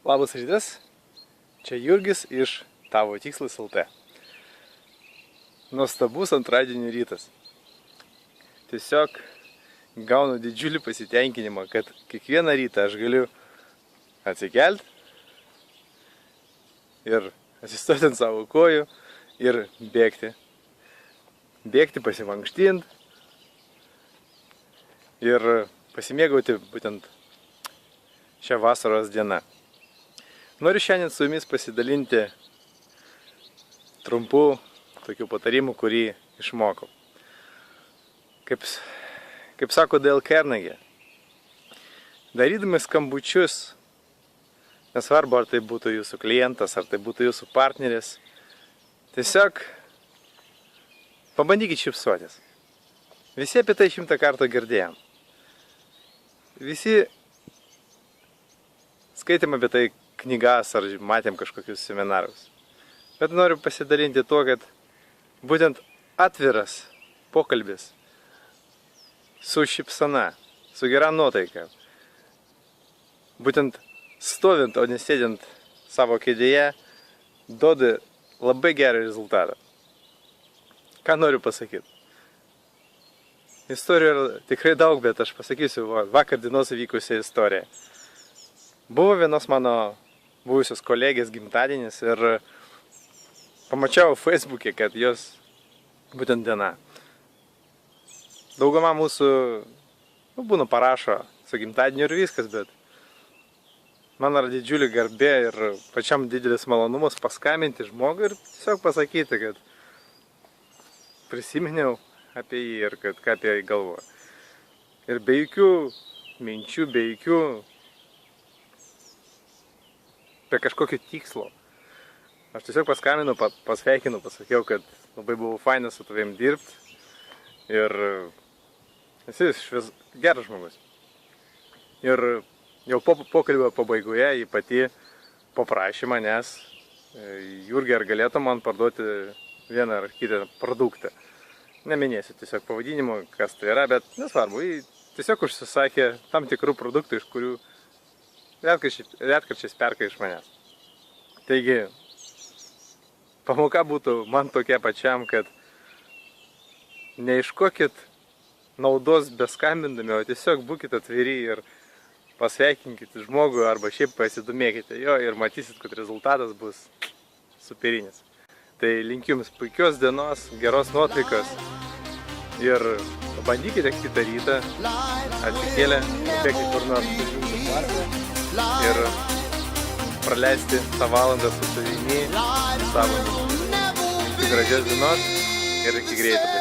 Labas rytas, čia Jurgis iš Tavo Tikslas LT. Nuostabus antradienio rytas. Tiesiog gaunu didžiulį pasitenkinimą, kad kiekvieną rytą aš galiu atsikelti ir atsistoti ant savo kojų ir bėgti. Bėgti, pasimankštinti ir pasimėgauti būtent šią vasaros dieną. Noriu šiandien su jumis pasidalinti trumpų tokių patarimų, kurį išmokau. Kaip sako Dale Carnegie, darydami skambučius, nesvarbu ar tai būtų jūsų klientas, ar tai būtų jūsų partneris, tiesiog pabandykit šypsotis. Visi apie tai 100 kartų girdėjom. Visi skaitėm apie tai knygas ar matėm kažkokius seminarus. Bet noriu pasidalinti tuo, kad būtent atviras pokalbis su šypsena, su gera nuotaika, būtent stovint, o nesėdint savo kėdėje, duoda labai gerą rezultatą. Ką noriu pasakyti? Istorijų yra tikrai daug, bet aš pasakysiu vakar dienos įvykusią istoriją. Buvo vienos mano buvusios kolegės gimtadienis ir pamačiau Facebook'e, kad jos būtent diena. Dauguma mūsų būna parašo su gimtadieniu ir viskas, bet man yra didžiulė garbė ir pačiam didelis malonumas paskambinti žmogui ir tiesiog pasakyti, kad prisiminiau apie jį ir kad ką apie jį galvoju. Ir be jokių minčių, be jokių apie kažkokio tikslo. Aš tiesiog paskambinu, pasveikinu, pasakiau, kad labai buvo fainas su tavim dirbti ir esi geras žmogus. Ir jau po pokalbio pabaigoje jį pati paprašė manęs, Jurgi, ar galėtų man parduoti vieną ar kitą produktą. Neminėsiu tiesiog pavadinimo, kas tai yra, bet nesvarbu, jį tiesiog užsisakė tam tikrų produktų, iš kurių retkarčiais perka iš manęs. Taigi, pamoka būtų man tokia pačiam, kad neieškokit naudos beskambindami, o tiesiog būkite atviri ir pasveikinkit žmogų arba šiaip pasidomėkite jo ir matysit, kad rezultatas bus superinis. Tai linkiu jums puikios dienos, geros nuotaikos ir pabandykite kitą rytą atsikėlę, bėgti kur nors užjungti parką ir praleisti tą valandą su savimi, savo. Iki gražios dienos ir iki greito.